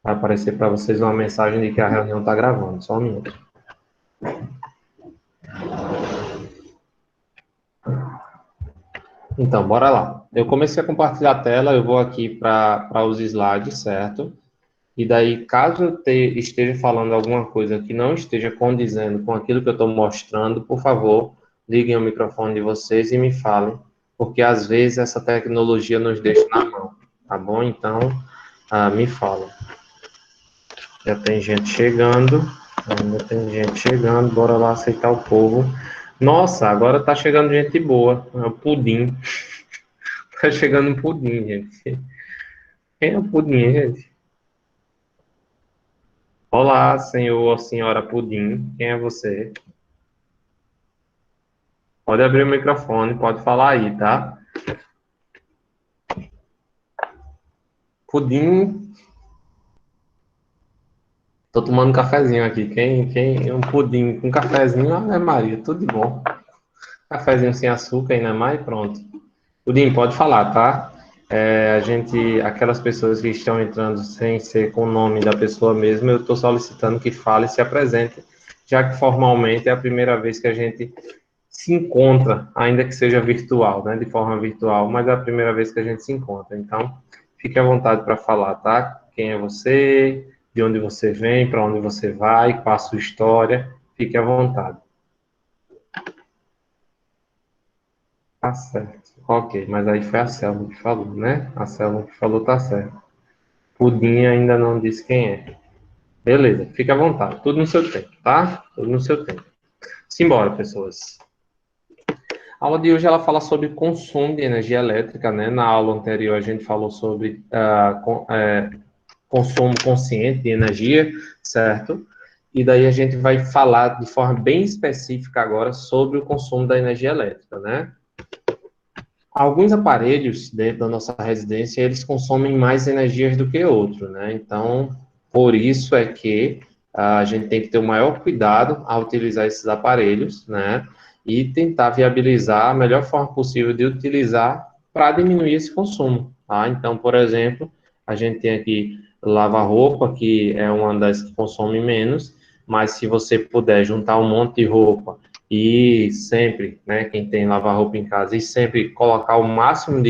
Vai aparecer para vocês uma mensagem de que a reunião está gravando. Só um minuto. Então, bora lá. Eu comecei a compartilhar a tela, eu vou aqui para os slides, certo? E daí, caso eu esteja falando alguma coisa que não esteja condizendo com aquilo que eu estou mostrando, por favor, liguem o microfone de vocês e me falem, porque às vezes essa tecnologia nos deixa na mão, tá bom? Então, me falam. Já tem gente chegando, ainda tem gente chegando, bora lá aceitar o povo. Nossa, agora tá chegando gente boa, é o Pudim. Tá chegando um Pudim, gente. Quem é o Pudim, gente? Olá, senhor ou senhora Pudim, quem é você? Pode abrir o microfone, pode falar aí, tá? Pudim, tô tomando um cafezinho aqui. Quem, um pudim com cafezinho, Ave Maria, tudo de bom. Cafezinho sem açúcar ainda mais, pronto. Pudim, pode falar, tá? Aquelas pessoas que estão entrando sem ser com o nome da pessoa mesmo, eu estou solicitando que fale e se apresente, já que formalmente é a primeira vez que a gente se encontra, ainda que seja virtual, né? De forma virtual, mas é a primeira vez que a gente se encontra. Então, fique à vontade para falar, tá? Quem é você, de onde você vem, para onde você vai, qual a sua história, fique à vontade. Tá certo. Ok, mas aí foi a Selma que falou, né? A Selma que falou tá certo. Pudim ainda não disse quem é. Beleza, fique à vontade. Tudo no seu tempo, tá? Tudo no seu tempo. Simbora, pessoas. A aula de hoje ela fala sobre consumo de energia elétrica, né? Na aula anterior a gente falou sobre consumo consciente de energia, certo? E daí a gente vai falar de forma bem específica agora sobre o consumo da energia elétrica, né? Alguns aparelhos dentro da nossa residência, eles consomem mais energias do que outros, né? Então, por isso é que a gente tem que ter o maior cuidado ao utilizar esses aparelhos, né? E tentar viabilizar a melhor forma possível de utilizar para diminuir esse consumo, tá? Então, por exemplo, a gente tem aqui lava-roupa, que é uma das que consome menos, mas se você puder juntar um monte de roupa e sempre, né, quem tem lava-roupa em casa, e sempre colocar o máximo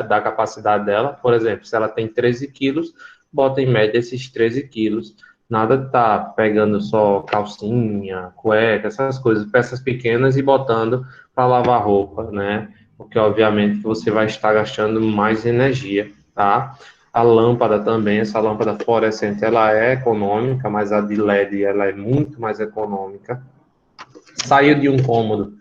da capacidade dela, por exemplo, se ela tem 13 quilos, bota em média esses 13 quilos, nada de tá pegando só calcinha, cueca, essas coisas, peças pequenas e botando para lavar roupa, né, porque obviamente você vai estar gastando mais energia, tá? A lâmpada também, essa lâmpada fluorescente, ela é econômica, mas a de LED, ela é muito mais econômica. Saiu de um cômodo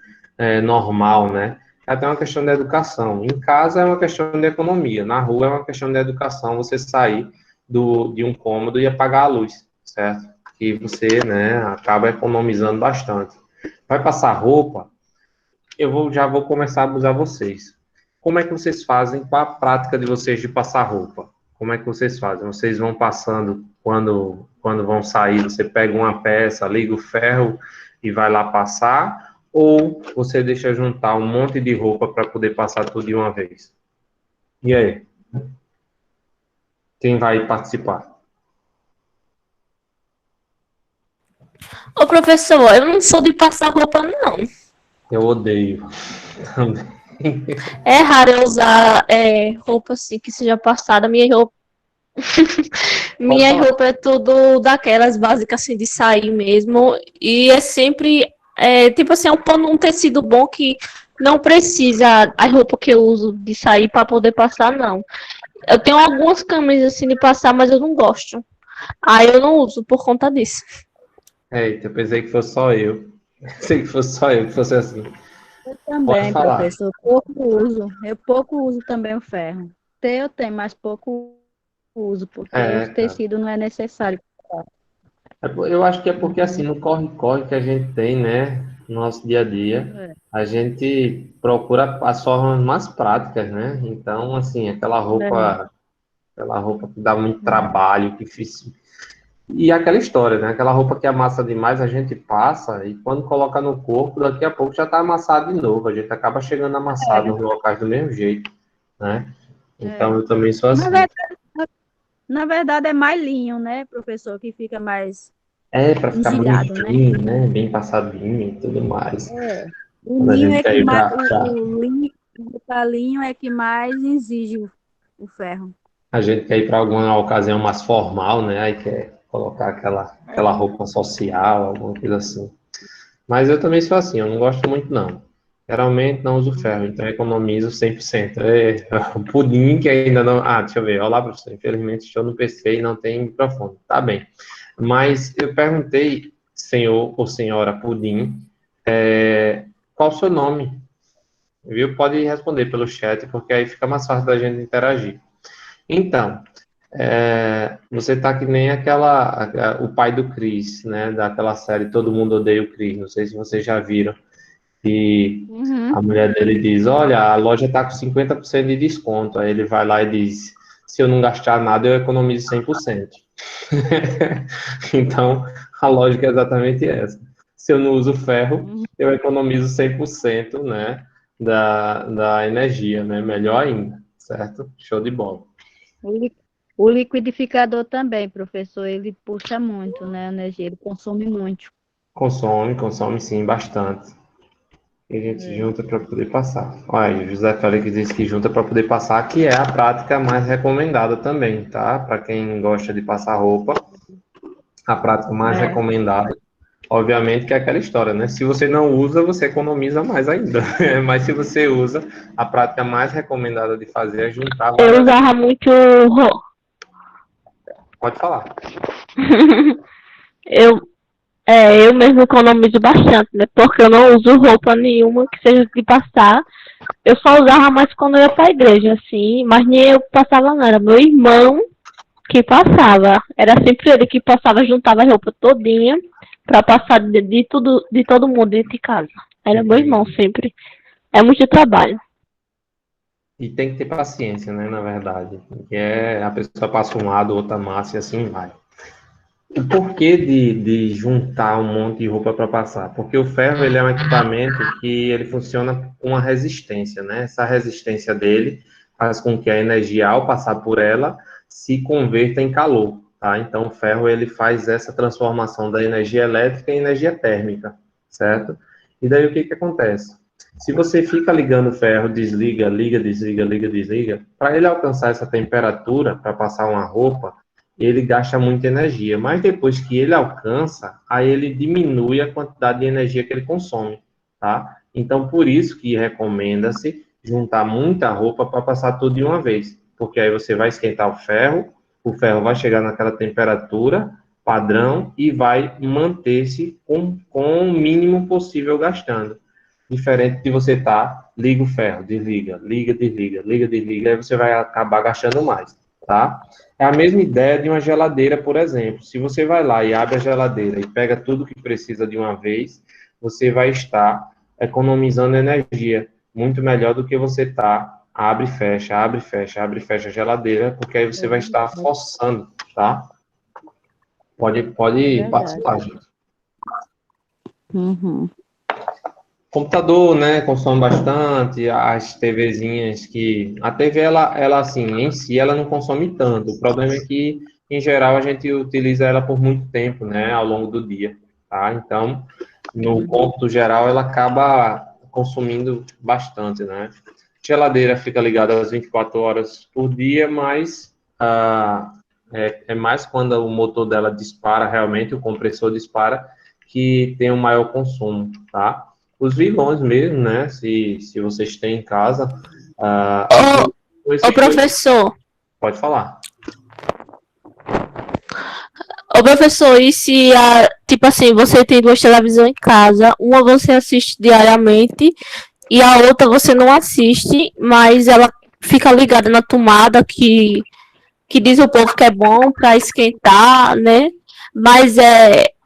normal, né? É até uma questão de educação. Em casa é uma questão de economia, na rua é uma questão de educação, você sair de um cômodo e apagar a luz, certo? Que você, né, acaba economizando bastante. Vai passar roupa, já vou começar a abusar vocês. Como é que vocês fazem? Qual a prática de vocês de passar roupa? Como é que vocês fazem? Vocês vão passando, quando vão sair, você pega uma peça, liga o ferro e vai lá passar? Ou você deixa juntar um monte de roupa para poder passar tudo de uma vez? E aí? Quem vai participar? Ô, professor, eu não sou de passar roupa, não. Eu odeio também. É raro eu usar roupa assim que seja passada. Pode Minha falar. roupa é tudo daquelas básicas assim de sair mesmo. E é sempre, tipo assim, um tecido bom que não precisa a roupa que eu uso de sair para poder passar, não. Eu tenho algumas camisas assim de passar, mas eu não gosto. Aí eu não uso por conta disso. Eita, eu pensei que fosse só eu. Pensei que fosse só eu, que fosse assim. Eu Pode também, falar. professor, pouco uso. Eu pouco uso também o ferro. Eu tenho, mas pouco uso, porque É, os cara. tecidos não é necessário. Eu acho que é porque, assim, no corre-corre que a gente tem, né, no nosso dia a dia, É, a gente procura as formas mais práticas, né? Então, assim, é, aquela roupa que dá muito é. trabalho, que difícil. E aquela história, né? Aquela roupa que amassa demais, a gente passa e quando coloca no corpo, daqui a pouco já tá amassado de novo. A gente acaba chegando amassado nos locais do mesmo jeito, né? Então, É. eu também sou Na assim. verdade, Na verdade, é mais linho, né, professor, que fica mais Para ficar engelhado, né? bonitinho, né? Bem passadinho e tudo mais. É. O Quando a linho gente é quer que ir mais, para o linho, o talinho é que mais exige o ferro. a gente quer ir para alguma ocasião mais formal, né? Aí quer colocar aquela É. roupa social, alguma coisa assim. Mas eu também sou assim, eu não gosto muito não. Geralmente não uso ferro, então eu economizo 100%. O pudim que ainda não... Ah, deixa eu ver. Olá, professor. Infelizmente estou no PC e não tem microfone. Tá bem. Mas eu perguntei, senhor ou senhora Pudim, qual o seu nome? Viu? Pode responder pelo chat, porque aí fica mais fácil da gente interagir. Então, você tá que nem o pai do Chris, né? Daquela série Todo Mundo Odeia o Chris. Não sei se vocês já viram. E Uhum. a mulher dele diz: Olha, a loja está com 50% de desconto. Aí ele vai lá e diz: Se eu não gastar nada, eu economizo 100%. Então, a lógica é exatamente essa. Se eu não uso ferro, Uhum. eu economizo 100%, né, da energia, né? Melhor ainda, certo? Show de bola. O li- o liquidificador também, professor, ele puxa muito, né, a energia, ele consome muito. Consome sim, bastante. E a gente É. junta para poder passar. Olha, o José Félix disse que junta para poder passar, que é a prática mais recomendada também, tá? Para quem gosta de passar roupa, a prática mais É. recomendada, obviamente, que é aquela história, né? Se você não usa, você economiza mais ainda. Mas se você usa, a prática mais recomendada de fazer é juntar Eu várias. usava muito. Pode falar. Eu, eu mesmo economizo bastante, né? Porque eu não uso roupa nenhuma que seja de passar. Eu só usava mais quando eu ia pra igreja, assim, mas nem eu passava, não. Era meu irmão que passava. Era sempre ele que passava, juntava a roupa todinha pra passar de tudo, de todo mundo dentro de casa. Era meu irmão Entendi. sempre. É muito trabalho. E tem que ter paciência, né? Na verdade. Que a pessoa passa um lado, outra massa e assim vai. O porquê de juntar um monte de roupa para passar? Porque o ferro ele é um equipamento que ele funciona com uma resistência, né? Essa resistência dele faz com que a energia, ao passar por ela, se converta em calor, tá? Então, o ferro ele faz essa transformação da energia elétrica em energia térmica, certo? E daí o que que acontece? Se você fica ligando o ferro, desliga, liga, desliga, liga, desliga, para ele alcançar essa temperatura para passar uma roupa, ele gasta muita energia, mas depois que ele alcança, aí ele diminui a quantidade de energia que ele consome, tá? Então, por isso que recomenda-se juntar muita roupa para passar tudo de uma vez, porque aí você vai esquentar o ferro vai chegar naquela temperatura padrão e vai manter-se com o mínimo possível gastando. Diferente de você liga o ferro, desliga, liga, desliga, liga, desliga, aí você vai acabar gastando mais, tá? É a mesma ideia de uma geladeira, por exemplo. Se você vai lá e abre a geladeira e pega tudo que precisa de uma vez, você vai estar economizando energia muito melhor do que você abre e fecha, abre e fecha, abre e fecha a geladeira, porque aí É você vai estar verdade. forçando, tá? É Pode verdade. participar, gente. Uhum. Computador, né, consome bastante, as TVzinhas que... A TV, ela, assim, em si, ela não consome tanto. O problema é que, em geral, a gente utiliza ela por muito tempo, né, ao longo do dia, tá? Então, no Uhum. cômputo geral, ela acaba consumindo bastante, né? Geladeira fica ligada às 24 horas por dia, mas é mais quando o motor dela dispara, realmente, o compressor dispara, que tem um maior consumo, tá? Os vilões mesmo, né? Se vocês têm em casa, Ô, ô esses dois. professor, Pode falar. ô professor, e se tipo assim, você tem duas televisões em casa, uma você assiste diariamente e a outra você não assiste, mas ela fica ligada na tomada que diz o povo que é bom para esquentar, né? Mas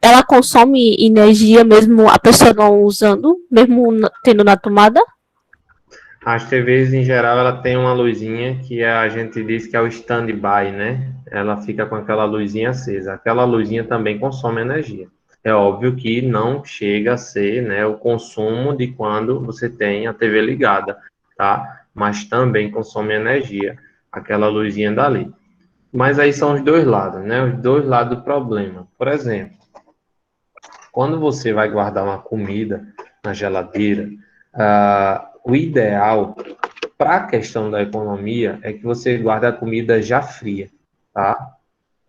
ela consome energia mesmo a pessoa não usando, mesmo tendo na tomada. As TVs, em geral, ela tem uma luzinha que a gente diz que é o stand-by, né? Ela fica com aquela luzinha acesa. Aquela luzinha também consome energia. É óbvio que não chega a ser, né, o consumo de quando você tem a TV ligada, tá? Mas também consome energia, aquela luzinha dali. Mas aí são os dois lados, né? Os dois lados do problema. Por exemplo, quando você vai guardar uma comida na geladeira, o ideal para a questão da economia é que você guarde a comida já fria, tá?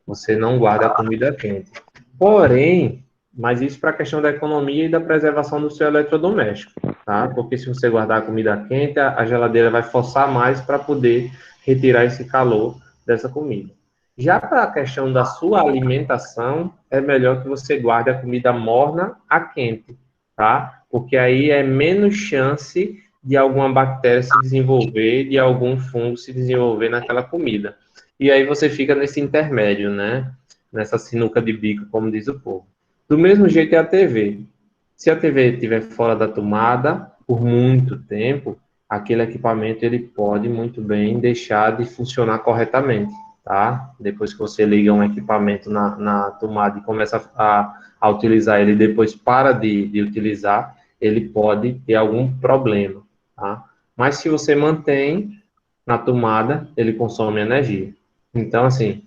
Você não guarda a comida quente. Porém, mas isso para a questão da economia e da preservação do seu eletrodoméstico, tá? Porque se você guardar a comida quente, a geladeira vai forçar mais para poder retirar esse calor dessa comida. Já para a questão da sua alimentação, é melhor que você guarde a comida morna a quente, tá? Porque aí é menos chance de alguma bactéria se desenvolver, de algum fungo se desenvolver naquela comida. E aí você fica nesse intermédio, né? Nessa sinuca de bico, como diz o povo. Do mesmo jeito é a TV. Se a TV estiver fora da tomada por muito tempo, aquele equipamento ele pode muito bem deixar de funcionar corretamente, tá? Depois que você liga um equipamento na tomada e começa a utilizar ele, depois para de utilizar, ele pode ter algum problema, tá? Mas se você mantém na tomada, ele consome energia. Então, assim,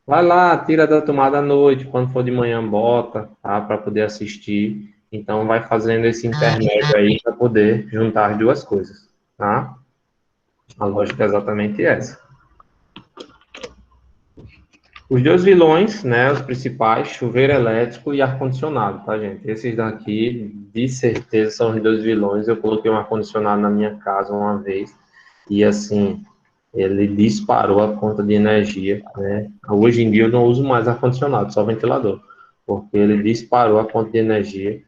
vai lá, tira da tomada à noite, quando for de manhã, bota, tá? Para poder assistir. Então, vai fazendo esse intermédio aí para poder juntar as duas coisas, tá? A lógica é exatamente essa. Os dois vilões, né, os principais, chuveiro elétrico e ar-condicionado, tá, gente? Esses daqui, de certeza, são os dois vilões. Eu coloquei um ar-condicionado na minha casa uma vez e, assim, ele disparou a conta de energia, né? Hoje em dia eu não uso mais ar-condicionado, só ventilador, porque ele disparou a conta de energia.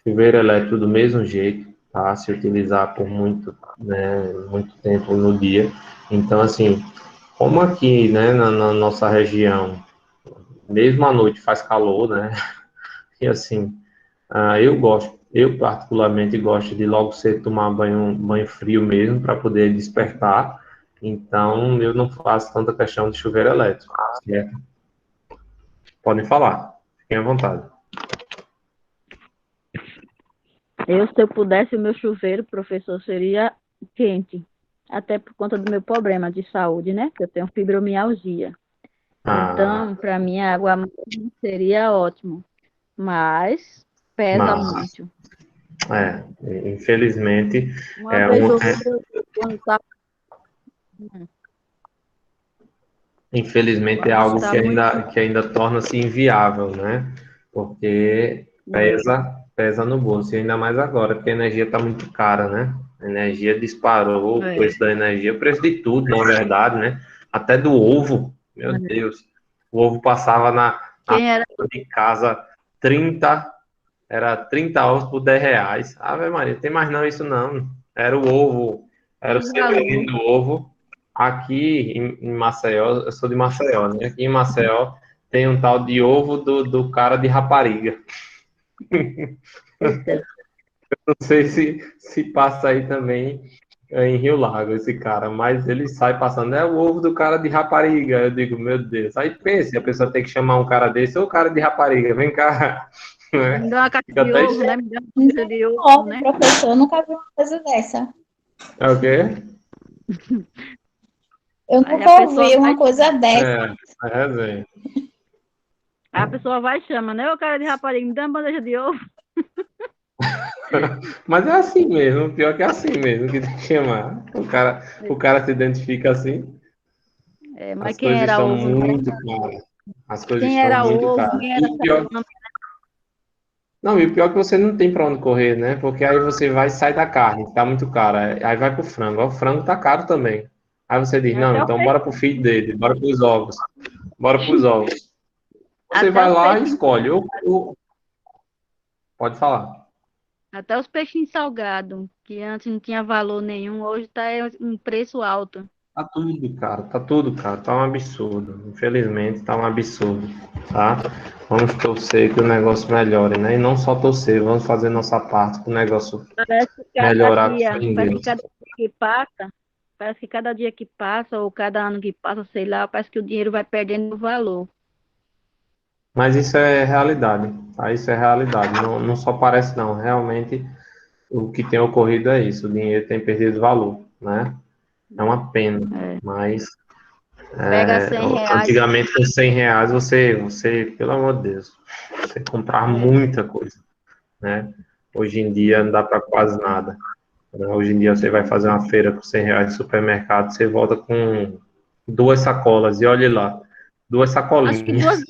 Chuveiro elétrico do mesmo jeito, tá? Se utilizar por muito, né, muito tempo no dia. Então, assim, como aqui, né, na nossa região, mesmo à noite faz calor, né? E assim, eu particularmente gosto de logo cedo tomar banho frio mesmo para poder despertar. Então, eu não faço tanta questão de chuveiro elétrico, certo? Podem falar, fiquem à vontade. Se eu pudesse, o meu chuveiro, professor, seria quente. Até por conta do meu problema de saúde, né? Eu tenho fibromialgia. Ah, Então, para mim, a água morna seria ótimo. Mas pesa mas, muito. infelizmente, Uma é, vez um, eu é, quando tá, infelizmente é quando algo tá muito. que ainda torna-se inviável, né? Porque pesa no bolso, e ainda mais agora, porque a energia está muito cara, né? A energia disparou, o É, preço da energia, o preço de tudo, na verdade, né? Até do ovo, meu é. Deus. O ovo passava na Quem era porta de casa 30, era 30 ovos por R$ 10. Ave Maria, tem mais não isso não. Era o ovo, era o de segredinho valor? do ovo. Aqui em Maceió, eu sou de Maceió, né? Aqui em Maceió tem um tal de ovo do cara de rapariga. Eita, Não sei se passa aí também em Rio Lago, esse cara, mas ele sai passando, é o ovo do cara de rapariga. Eu digo, meu Deus. Aí pense, a pessoa tem que chamar um cara desse, ô cara de rapariga, vem cá. me Né? dá uma caixa Fica de até ovo, estranho. né? Me dá uma caixa de ovo, Misericórdia, né? professor, eu nunca vi uma coisa dessa. É o quê? Eu Aí a nunca pessoa ouvi vai, uma coisa dessa. É resenha. a pessoa vai e chama, né? O cara de rapariga, me dá uma bandeja de ovo. Mas é assim mesmo, pior que é assim mesmo que tem que chamar. O cara se identifica assim, É, mas as quem coisas era estão ovo, né? muito caras. As coisas Quem estão era muito ovo, caras. quem era E o pior, salame. não, e o pior é que você não tem para onde correr, né? Porque aí você vai e sai da carne, tá muito cara. Aí vai pro frango. Aí o frango tá caro também. Aí você diz, não, Até o então peixe, bora pro feed dele, bora pros ovos. Bora pros ovos. Você até vai os lá e peixinhos, escolhe. Pode falar. até os peixinhos salgados, que antes não tinha valor nenhum, hoje tá um preço alto. Tá tudo caro, tá um absurdo. Infelizmente, tá um absurdo, tá? Vamos torcer que o negócio melhore, né? E não só torcer, vamos fazer nossa parte para o negócio melhorar com fé em Parece que Deus. cada dia que passa, parece que cada dia que passa, ou cada ano que passa, sei lá, parece que o dinheiro vai perdendo valor. Mas isso é realidade, tá? Isso é realidade. Não, não só parece, não. Realmente, o que tem ocorrido é isso. O dinheiro tem perdido valor, né? É uma pena, É. mas Pega 100 reais. Antigamente, com 100 reais, você, pelo amor de Deus, você comprava muita coisa, né? Hoje em dia não dá para quase nada. Hoje em dia você vai fazer uma feira com 100 reais no supermercado, você volta com 2 sacolas, e olhe lá, 2 Acho que sacolinhas.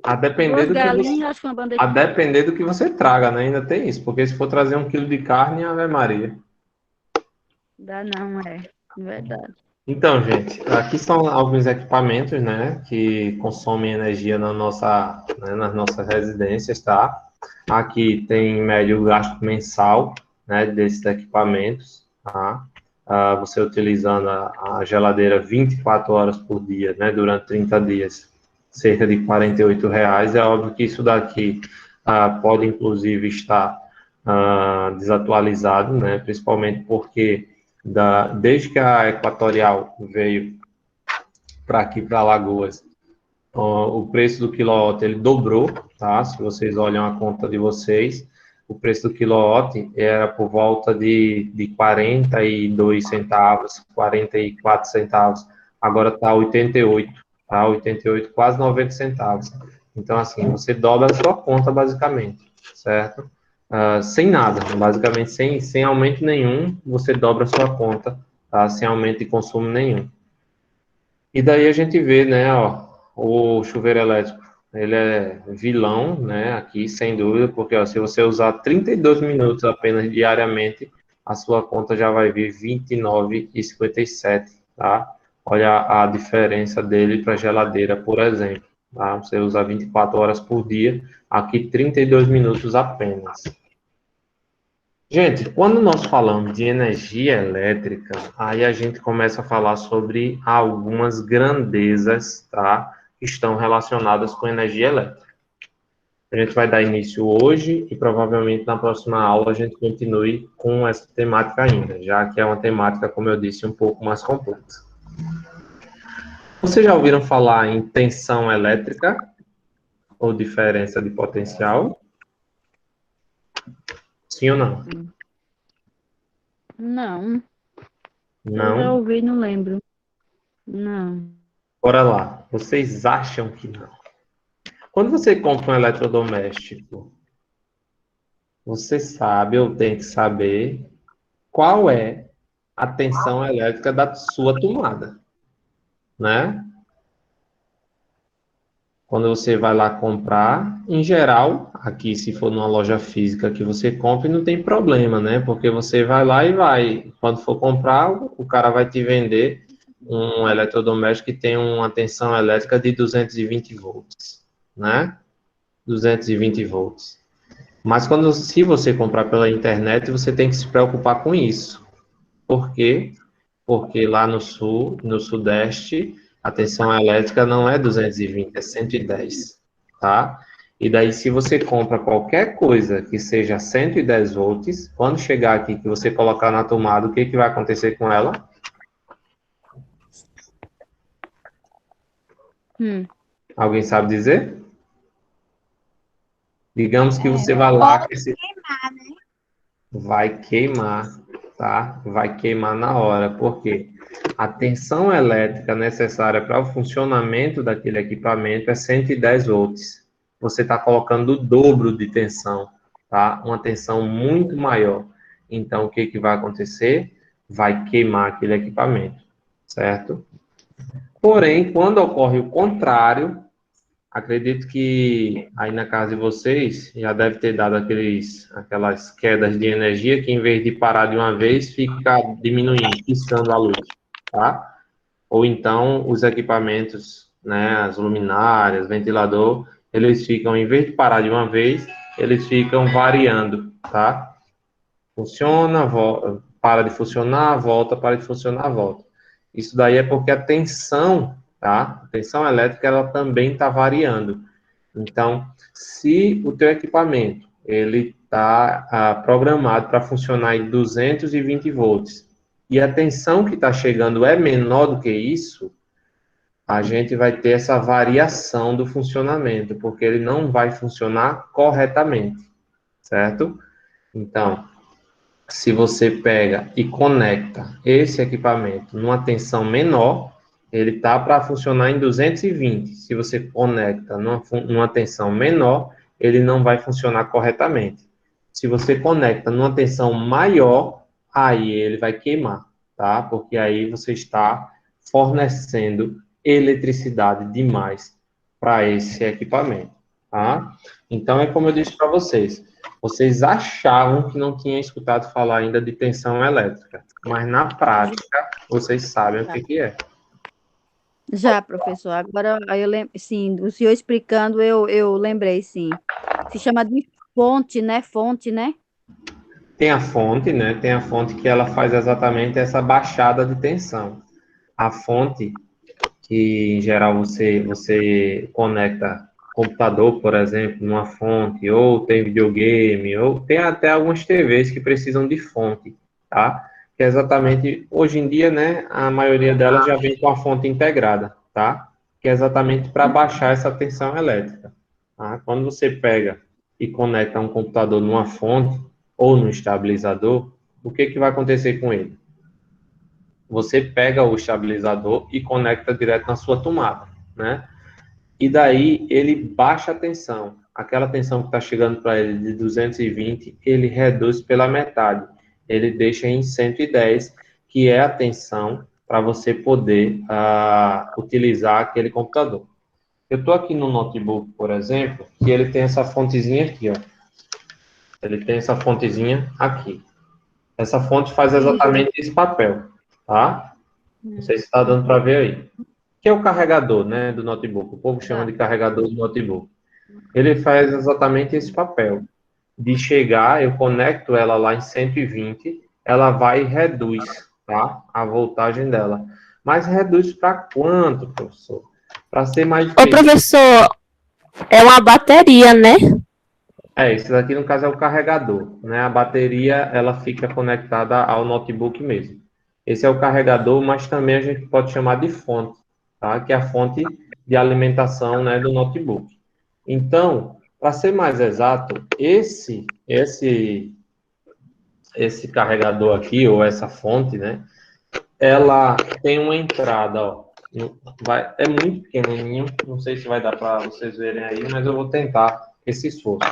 A depender duas do que você, galinhas, acho que uma bandeja. a depender do que você traga, né? Ainda tem isso, porque se for trazer 1 quilo de carne, Ave Maria. Dá não, é. Verdade. Então, gente, aqui são alguns equipamentos, né, que consomem energia nas nossas residências, tá? Aqui tem em média o gasto mensal, né, desses equipamentos, tá? Você utilizando a geladeira 24 horas por dia, né, durante 30 dias, cerca de R$ 48. É óbvio que isso daqui pode, inclusive, estar desatualizado, né, principalmente porque desde que a Equatorial veio para aqui, para Alagoas, o preço do quilowatt ele dobrou, tá? Se vocês olham a conta de vocês, o preço do quilowatt era por volta de 42 centavos, 44 centavos, agora está 88, tá? 88, quase 90 centavos. Então, assim, você dobra a sua conta, basicamente, certo? Sem nada, basicamente sem aumento nenhum, você dobra a sua conta, tá? Sem aumento de consumo nenhum. E daí a gente vê, né, ó, o chuveiro elétrico, ele é vilão, né, aqui, sem dúvida, porque ó, se você usar 32 minutos apenas diariamente, a sua conta já vai vir R$ 29,57, tá? Olha a diferença dele para a geladeira, por exemplo, tá? Você usa 24 horas por dia, aqui 32 minutos apenas. Gente, quando nós falamos de energia elétrica, aí a gente começa a falar sobre algumas grandezas, tá? Que estão relacionadas com energia elétrica. A gente vai dar início hoje e provavelmente na próxima aula a gente continue com essa temática ainda, já que é uma temática, como eu disse, um pouco mais complexa. Vocês já ouviram falar em tensão elétrica ou diferença de potencial? Sim ou não? Não. Eu já Não? ouvi, não lembro. Não. Bora lá. Vocês acham que não? Quando você compra um eletrodoméstico, você sabe ou tem que saber qual é a tensão elétrica da sua tomada, né? Quando você vai lá comprar, em geral, aqui se for numa loja física que você compra, não tem problema, né? Porque você vai lá e vai. Quando for comprar, o cara vai te vender um eletrodoméstico que tem uma tensão elétrica de 220 volts, né? 220 volts. Mas se você comprar pela internet, você tem que se preocupar com isso. Por quê? Porque lá no sul, no sudeste, a tensão elétrica não é 220, é 110, tá? E daí, se você compra qualquer coisa que seja 110 volts, quando chegar aqui que você colocar na tomada, o que vai acontecer com ela? Alguém sabe dizer? Digamos que você vai lá, vai queimar, tá? Vai queimar na hora. Por quê? A tensão elétrica necessária para o funcionamento daquele equipamento é 110 volts. Você está colocando o dobro de tensão, tá? Uma tensão muito maior. Então, o que vai acontecer? Vai queimar aquele equipamento, certo? Porém, quando ocorre o contrário, acredito que aí na casa de vocês já deve ter dado aquelas quedas de energia que em vez de parar de uma vez, fica diminuindo, piscando a luz, tá? Ou então os equipamentos, né, as luminárias, ventilador, eles ficam, em vez de parar de uma vez, eles ficam variando, tá? Funciona, para de funcionar, volta, para de funcionar, volta. Isso daí é porque a tensão, tá? A tensão elétrica, ela também está variando. Então, se o teu equipamento, ele está programado para funcionar em 220 volts, e a tensão que está chegando é menor do que isso, a gente vai ter essa variação do funcionamento, porque ele não vai funcionar corretamente, certo? Então, se você pega e conecta esse equipamento numa tensão menor, ele tá para funcionar em 220. Se você conecta numa tensão menor, ele não vai funcionar corretamente. Se você conecta numa tensão maior, aí ele vai queimar, tá? Porque aí você está fornecendo eletricidade demais para esse equipamento, tá? Então, é como eu disse para vocês achavam que não tinham escutado falar ainda de tensão elétrica, mas na prática, vocês sabem o que é. Já, professor. Agora, aí eu lembro, sim, o senhor explicando, eu lembrei, sim. Se chama de fonte, né? Fonte, né? Tem a fonte, né? Tem a fonte que ela faz exatamente essa baixada de tensão. A fonte, que em geral você conecta computador, por exemplo, numa fonte, ou tem videogame, ou tem até algumas TVs que precisam de fonte, tá? Que é exatamente, hoje em dia, né, a maioria delas já vem com a fonte integrada, tá? Que é exatamente para baixar essa tensão elétrica, tá? Quando você pega e conecta um computador numa fonte ou no estabilizador, o que vai acontecer com ele? Você pega o estabilizador e conecta direto na sua tomada, né? E daí ele baixa a tensão. Aquela tensão que está chegando para ele de 220, ele reduz pela metade. Ele deixa em 110, que é a tensão para você poder utilizar aquele computador. Eu estou aqui no notebook, por exemplo, que ele tem essa fontezinha aqui, ó. Ele tem essa fontezinha aqui. Essa fonte faz exatamente esse papel, tá? Não sei se está dando para ver aí. Que é o carregador, né, do notebook. O povo chama de carregador do notebook. Ele faz exatamente esse papel. De chegar, eu conecto ela lá em 120, ela vai e reduz, tá? A voltagem dela. Mas reduz para quanto, professor? Para ser mais Ô, professor, é uma bateria, né? esse daqui no caso é o carregador, né? A bateria, ela fica conectada ao notebook mesmo. Esse é o carregador, mas também a gente pode chamar de fonte, tá? Que é a fonte de alimentação, né, do notebook. Então, para ser mais exato, esse carregador aqui, ou essa fonte, né, ela tem uma entrada, ó, é muito pequenininho, não sei se vai dar para vocês verem aí, mas eu vou tentar esse esforço.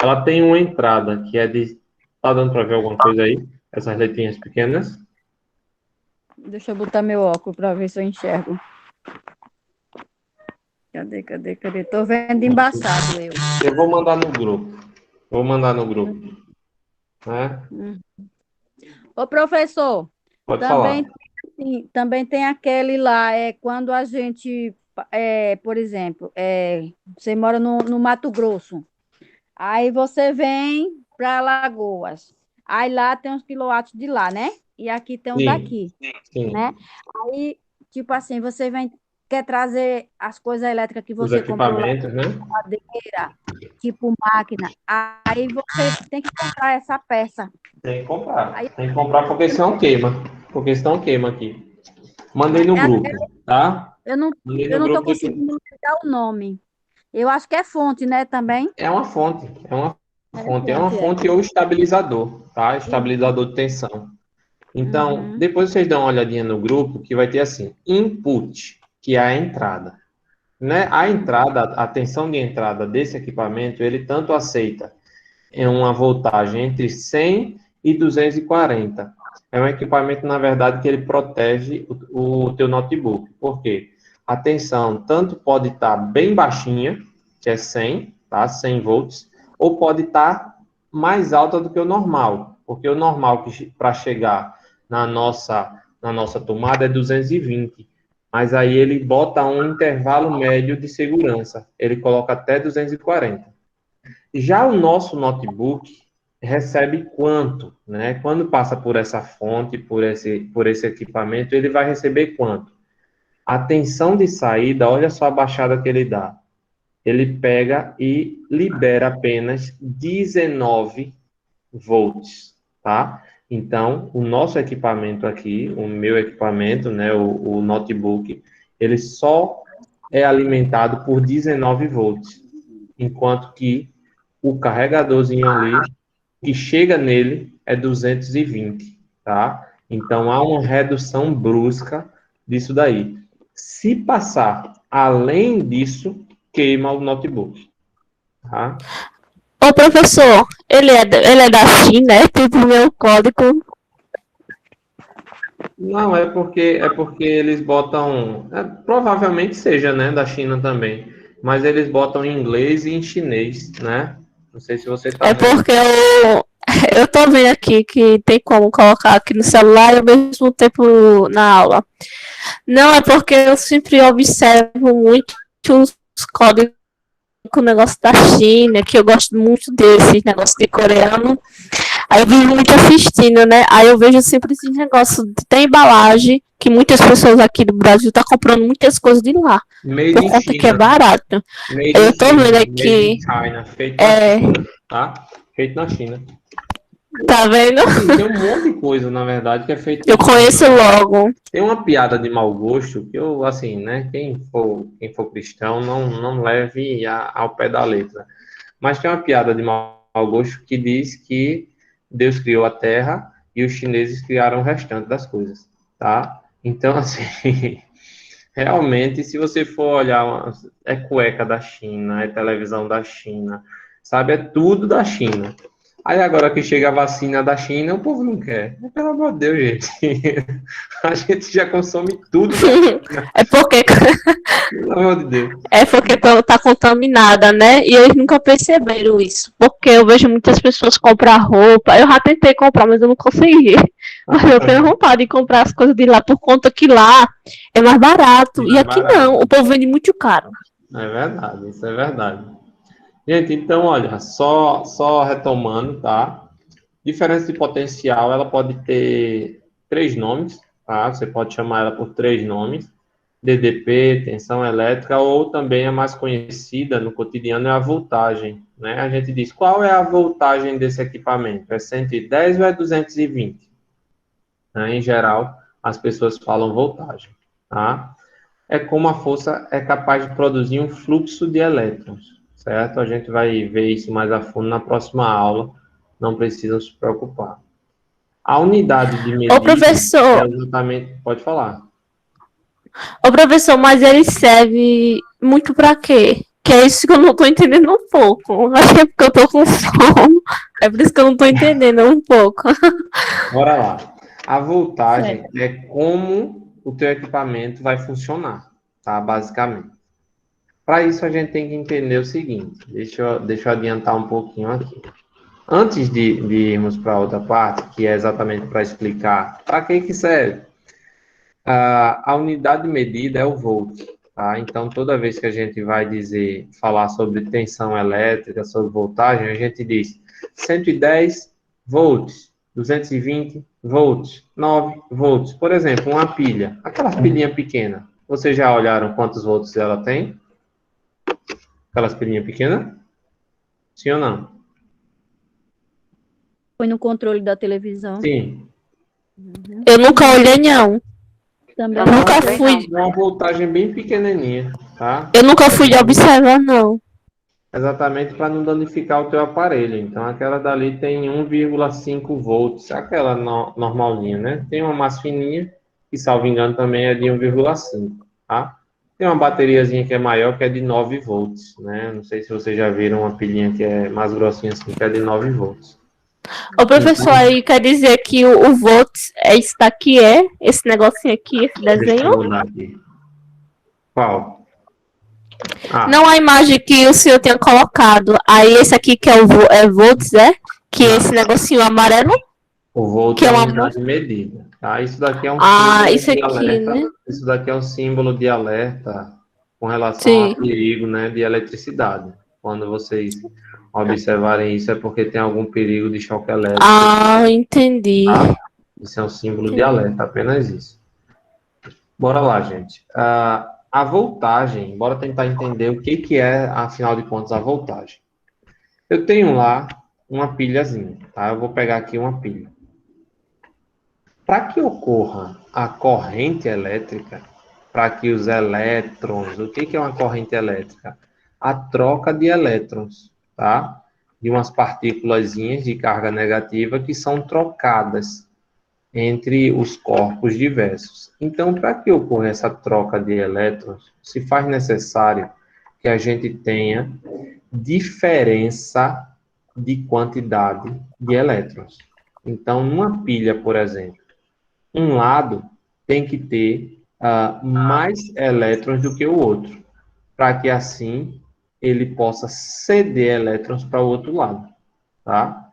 Ela tem uma entrada que é de... Tá dando para ver alguma coisa aí? Essas letrinhas pequenas? Deixa eu botar meu óculos para ver se eu enxergo. Cadê? Tô vendo embaçado eu. Eu vou mandar no grupo. Vou mandar no grupo. Né? Ô, professor, Pode falar. também tem aquele lá, quando a gente, por exemplo, você mora no Mato Grosso, aí você vem para Alagoas, aí lá tem uns quilowatts de lá, né? E aqui tem um Sim, daqui, sim. né? Aí, tipo assim, quer trazer as coisas elétricas que Os você comprou lá, equipamentos, né? madeira, tipo máquina, aí você tem que comprar essa peça. Tem que comprar. Aí, Tem que comprar porque senão queima. Porque senão queima aqui. Mandei no grupo, tá? eu não, Mandei eu no não estou grupo do... conseguindo lembrar o nome. Eu acho que é fonte, né, também? É uma fonte. É uma É fonte. É uma fonte, é. fonte ou estabilizador, tá? Isso. Estabilizador de tensão. Então, Uhum. depois vocês dão uma olhadinha no grupo que vai ter assim, input, que é a entrada. Né? A entrada, a tensão de entrada desse equipamento, ele tanto aceita em uma voltagem entre 100 e 240. É um equipamento, na verdade, que ele protege o teu notebook. Por quê? A tensão tanto pode estar bem baixinha, que é 100, tá? 100 volts, ou pode estar mais alta do que o normal, porque o normal para chegar na nossa tomada é 220. Mas aí ele bota um intervalo médio de segurança. Ele coloca até 240. Já o nosso notebook recebe quanto, né? Quando passa por essa fonte, por esse equipamento, ele vai receber quanto? A tensão de saída, olha só a baixada que ele dá. Ele pega e libera apenas 19 volts, tá? Então, o nosso equipamento aqui, o meu equipamento, né, o notebook, ele só é alimentado por 19 volts, enquanto que o carregadorzinho ali, que chega nele, é 220, tá? Então, há uma redução brusca disso daí. Se passar além disso, queima o notebook. Tá? Ô, professor, ele é da China, é tipo o meu código. Não, é porque eles botam, provavelmente seja, né, da China também, mas eles botam em inglês e em chinês, né? Não sei se você tá É vendo. porque eu tô vendo aqui que tem como colocar aqui no celular e ao mesmo tempo na aula. Não, é porque eu sempre observo muito os códigos com o negócio da China, que eu gosto muito desse negócio de coreano. Aí eu vivo muito assistindo, né? Aí eu vejo sempre esse negócio de ter embalagem, que muitas pessoas aqui do Brasil estão comprando muitas coisas de lá, Made por in conta que é China, barato. made in Eu tô China, vendo made in aqui, China, feito na é, China, tá? Feito na China. tá vendo? Assim, tem um monte de coisa, na verdade, que é feito Eu na China. conheço logo. Tem uma piada de mau gosto que eu, assim, né? Quem for cristão, não leve ao pé da letra. Mas tem uma piada de mau gosto que diz que Deus criou a Terra e os chineses criaram o restante das coisas, tá? Então, assim, realmente, se você for olhar, é cueca da China, é televisão da China, sabe? É tudo da China. Aí agora que chega a vacina da China, o povo não quer. Pelo amor de Deus, gente. A gente já consome tudo da China. É porque Pelo amor de Deus. tá contaminada, né? E eles nunca perceberam isso. Porque eu vejo muitas pessoas comprar roupa. Eu já tentei comprar, mas eu não consegui. Mas eu tenho vontade de comprar as coisas de lá por conta que lá é mais barato. E Mais aqui não, o barato. povo vende muito caro. É verdade, isso é verdade. Gente, então, olha, só retomando, tá? Diferença de potencial, ela pode ter 3 nomes, tá? Você pode chamar ela por 3 nomes. DDP, tensão elétrica, ou também a mais conhecida no cotidiano é a voltagem, né? A gente diz, qual é a voltagem desse equipamento? É 110 ou é 220? Né? Em geral, as pessoas falam voltagem, tá? É como a força é capaz de produzir um fluxo de elétrons, certo? A gente vai ver isso mais a fundo na próxima aula, não precisam se preocupar. A unidade de Ô medida é professor, exatamente, pode falar. ô professor, mas ele serve muito pra quê? Que é isso que eu não tô entendendo um pouco. Acho que é porque eu tô com fome. É por isso que eu não tô entendendo um pouco. Bora lá. A voltagem Certo. é como o teu equipamento vai funcionar, tá? Basicamente. Para isso, a gente tem que entender o seguinte. Deixa eu adiantar um pouquinho aqui. Antes de irmos para outra parte, que é exatamente para explicar para que serve, a unidade de medida é o volt, tá? Então, toda vez que a gente vai falar sobre tensão elétrica, sobre voltagem, a gente diz 110 volts, 220 volts, 9 volts. Por exemplo, uma pilha, aquelas pilhinhas pequenas. Vocês já olharam quantos volts ela tem? Aquelas pilhinhas pequenas? Sim ou não? Foi no controle da televisão. Sim. Eu nunca olhei, não. Também É não Nunca sei. fui. uma voltagem bem pequenininha, tá? Eu nunca fui de observar, não. Exatamente para não danificar o teu aparelho. Então, aquela dali tem 1,5 volts, aquela normalzinha, né? Tem uma mais fininha, que, salvo engano, também é de 1,5, tá? Tem uma bateriazinha que é maior, que é de 9 volts, né? Não sei se vocês já viram uma pilhinha que é mais grossinha assim, que é de 9 volts. O professor Então, aí quer dizer que o volts é isso daqui, é? Esse negocinho aqui, esse deixa eu desenho? mudar aqui. Qual? Ah, Não a imagem que o senhor tinha colocado. Aí esse aqui que é o volts, é? Que é não. esse negocinho amarelo, O volt que é é a uma unidade amostra. de medida, tá? Isso daqui é um Ah, símbolo isso de aqui, alerta. né? Isso daqui é um símbolo de alerta com relação a Sim. perigo, né, de eletricidade. Quando vocês observarem isso, é porque tem algum perigo de choque elétrico, Ah, entendi. tá? Isso é um símbolo de alerta, apenas isso. Bora lá, gente. A voltagem, bora tentar entender o que é, afinal de contas, a voltagem. Eu tenho lá uma pilhazinha, tá? Eu vou pegar aqui uma pilha. Para que ocorra a corrente elétrica, para que os elétrons, o que é uma corrente elétrica? A troca de elétrons, tá? De umas partículas de carga negativa que são trocadas. entre os corpos diversos. Então, para que ocorra essa troca de elétrons, se faz necessário que a gente tenha diferença de quantidade de elétrons. Então, numa pilha, por exemplo, um lado tem que ter mais elétrons do que o outro, para que assim ele possa ceder elétrons para o outro lado, tá?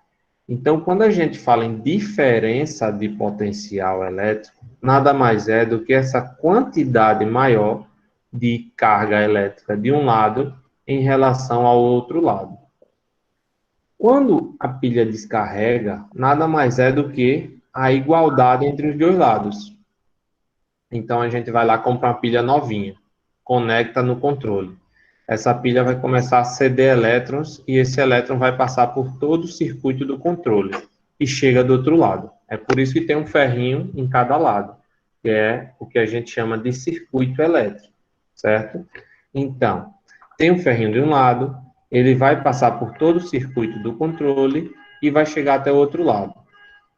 Então, quando a gente fala em diferença de potencial elétrico, nada mais é do que essa quantidade maior de carga elétrica de um lado em relação ao outro lado. Quando a pilha descarrega, nada mais é do que a igualdade entre os dois lados. Então, a gente vai lá comprar uma pilha novinha, conecta no controle. Essa pilha vai começar a ceder elétrons e esse elétron vai passar por todo o circuito do controle e chega do outro lado. É por isso que tem um ferrinho em cada lado, que é o que a gente chama de circuito elétrico, certo? Então, tem um ferrinho de um lado, ele vai passar por todo o circuito do controle e vai chegar até o outro lado.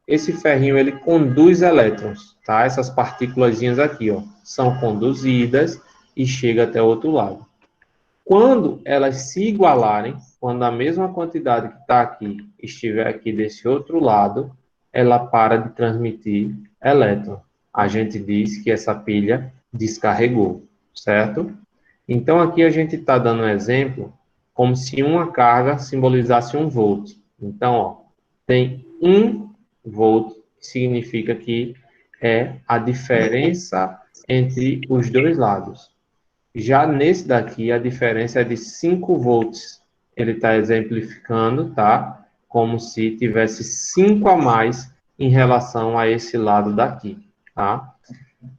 Esse ferrinho, ele conduz elétrons, tá? Essas partículazinhas aqui, ó, são conduzidas e chega até o outro lado. Quando elas se igualarem, quando a mesma quantidade que está aqui estiver aqui desse outro lado, ela para de transmitir elétron. A gente diz que essa pilha descarregou, certo? Então, aqui a gente está dando um exemplo como se uma carga simbolizasse 1 volt. Então, ó, tem 1 volt, que significa que é a diferença entre os dois lados. Já nesse daqui, a diferença é de 5 volts. Ele está exemplificando, tá? Como se tivesse 5 a mais em relação a esse lado daqui, tá?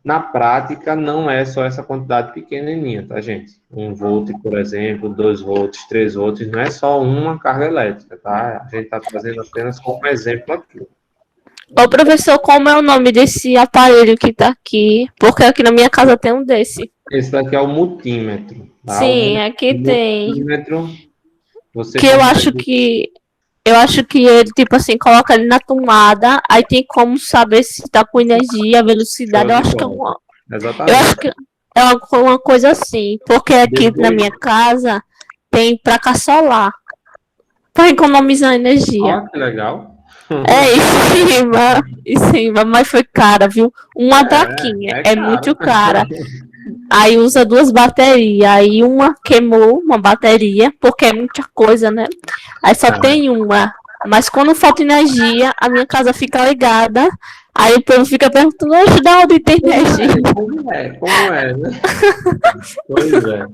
Na prática, não é só essa quantidade pequenininha, tá, gente? 1 volt, por exemplo, 2 volts, 3 volts, não é só uma carga elétrica, tá? A gente está trazendo apenas como exemplo aqui. Ô, professor, como é o nome desse aparelho que tá aqui? Porque aqui na minha casa tem um desse. Esse daqui é o multímetro, tá? Sim, aqui tem. Multímetro, você Que eu consegue... acho que ele, tipo assim, coloca ele na tomada, aí tem como saber se tá com energia, a velocidade. Eu Show de acho que é bola. eu Exatamente. acho que é uma coisa assim. Porque aqui na minha casa tem placa solar para economizar energia. Ó, que legal. Em cima, mas foi cara, viu? Uma plaquinha, é caro. muito cara. Aí usa 2 baterias, aí uma queimou uma bateria, porque é muita coisa, né? Aí só tem uma. Mas quando falta energia, a minha casa fica ligada. Aí o povo fica perguntando, "Oxe, da onde tem energia?" Como é, né? Pois é.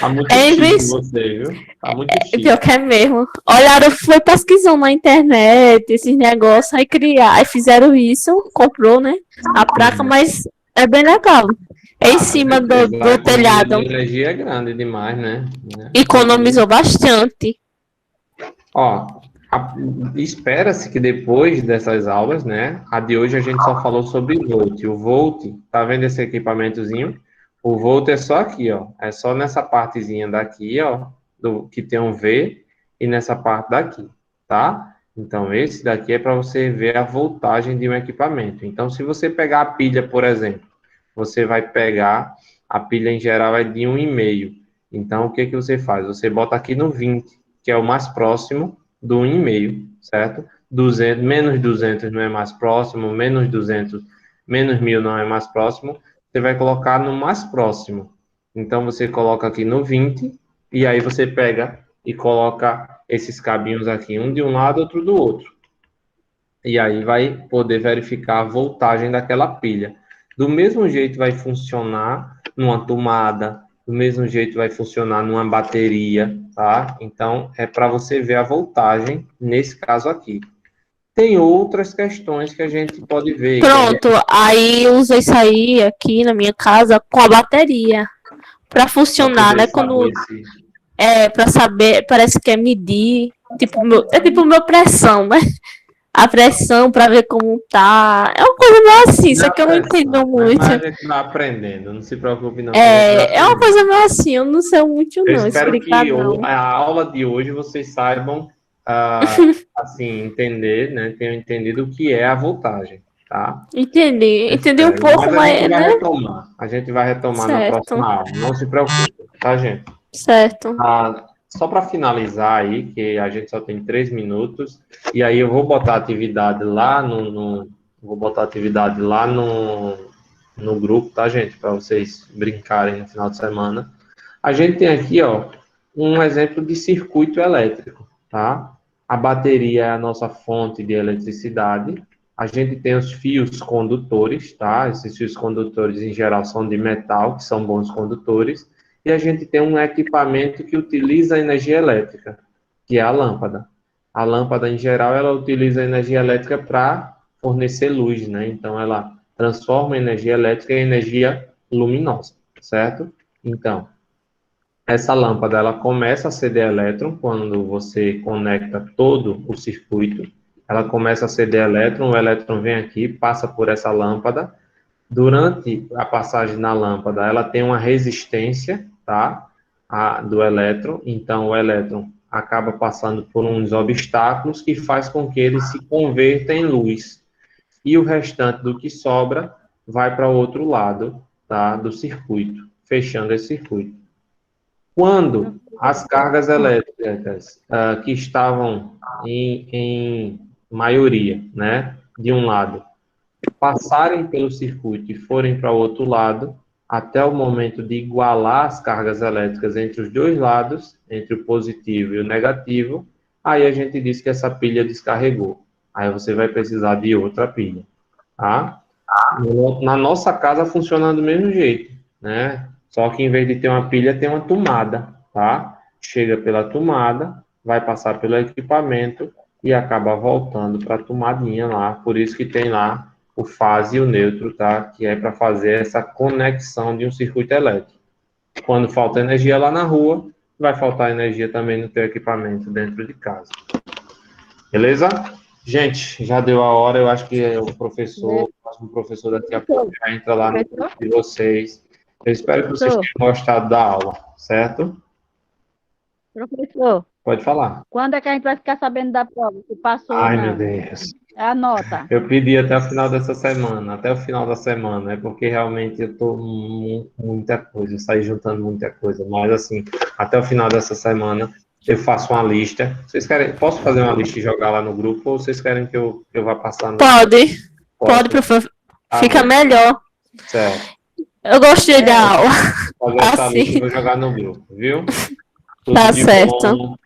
Tá muito É chique invenção. você, viu? Tá muito chique. Pior que é mesmo. Olharam, foi pesquisando na internet, esses negócios, aí criar, aí fizeram isso, comprou, né? A placa, mas é bem legal. É em cima do telhado. A energia é grande demais, né? Economizou bastante. Ó, espera-se que depois dessas aulas, né? A de hoje a gente só falou sobre volt. O volt, tá vendo esse equipamentozinho? O volt é só aqui, ó. É só nessa partezinha daqui, ó, que tem um V, e nessa parte daqui, tá? Então, esse daqui é para você ver a voltagem de um equipamento. Então, se você pegar a pilha, por exemplo, você vai pegar, a pilha em geral é de 1,5. Então, o que que você faz? Você bota aqui no 20, que é o mais próximo do 1,5, certo? 200, menos 200 não é mais próximo, menos 200, menos 1.000 não é mais próximo, você vai colocar no mais próximo. Então, você coloca aqui no 20, e aí você pega e coloca esses cabinhos aqui, um de um lado, outro do outro. E aí vai poder verificar a voltagem daquela pilha. Do mesmo jeito vai funcionar numa tomada, do mesmo jeito vai funcionar numa bateria, tá? Então, é para você ver a voltagem nesse caso aqui. Tem outras questões que a gente pode ver. Pronto, aí usa isso aí aqui na minha casa com a bateria. Para funcionar, né? Quando para saber, parece que é medir, é tipo meu pressão, né? A pressão para ver como tá. É uma coisa meio assim, só que eu não entendo muito. Mas a gente vai aprendendo, não se preocupe não. É uma coisa meio assim, eu não sei muito não explicar não. A aula de hoje vocês saibam assim, entender, né? Tenham entendido o que é a voltagem. tá? Entendi um Sério. pouco, Mas a gente mas, vai né? retomar. A gente vai retomar na Certo, próxima aula. Não se preocupe, tá, gente? certo. Só para finalizar aí, que a gente só tem 3 minutos, e aí eu vou botar a atividade lá vou botar a atividade lá no grupo, tá, gente? Para vocês brincarem no final de semana. A gente tem aqui, ó, um exemplo de circuito elétrico, tá? A bateria é a nossa fonte de eletricidade. A gente tem os fios condutores, tá? Esses fios condutores, em geral, são de metal, que são bons condutores. E a gente tem um equipamento que utiliza energia elétrica, que é a lâmpada. A lâmpada, em geral, ela utiliza energia elétrica para fornecer luz, né? Então, ela transforma a energia elétrica em energia luminosa, certo? Então, essa lâmpada, ela começa a ceder elétron quando você conecta todo o circuito. Ela começa a ceder elétron, o elétron vem aqui, passa por essa lâmpada. Durante a passagem na lâmpada, ela tem uma resistência, tá? Do elétron. Então, o elétron acaba passando por uns obstáculos que faz com que ele se converta em luz. E o restante do que sobra vai para o outro lado, tá? Do circuito, fechando esse circuito. Quando as cargas elétricas que estavam em maioria, né, de um lado, passarem pelo circuito e forem para o outro lado, até o momento de igualar as cargas elétricas entre os dois lados, entre o positivo e o negativo, aí a gente diz que essa pilha descarregou. Aí você vai precisar de outra pilha, tá? Na nossa casa funciona do mesmo jeito, né? Só que em vez de ter uma pilha, tem uma tomada, tá? Chega pela tomada, vai passar pelo equipamento e acaba voltando para a tomadinha lá. Por isso que tem lá o fase e o neutro, tá? Que é para fazer essa conexão de um circuito elétrico. Quando falta energia lá na rua, vai faltar energia também no teu equipamento dentro de casa. Beleza? Gente, já deu a hora, eu acho que o próximo professor daqui a pouco já entra lá no grupo de vocês. Eu espero que vocês Professor, tenham gostado da aula, certo? professor, Pode falar. quando é que a gente vai ficar sabendo da prova? Se passou ou Ai, meu não? Deus. É a nota. Eu pedi até o final dessa semana, até o final da semana, é porque realmente eu tô com muita coisa, eu saí juntando muita coisa, mas assim, até o final dessa semana eu faço uma lista. Vocês querem, posso fazer uma lista e jogar lá no grupo, ou vocês querem que eu vá passar no... Pode, professor. Tá Fica bom, melhor. certo. Eu gostei da aula. Vou fazer essa lista e Assim, vou jogar no grupo, viu? Tudo tá de certo. bom.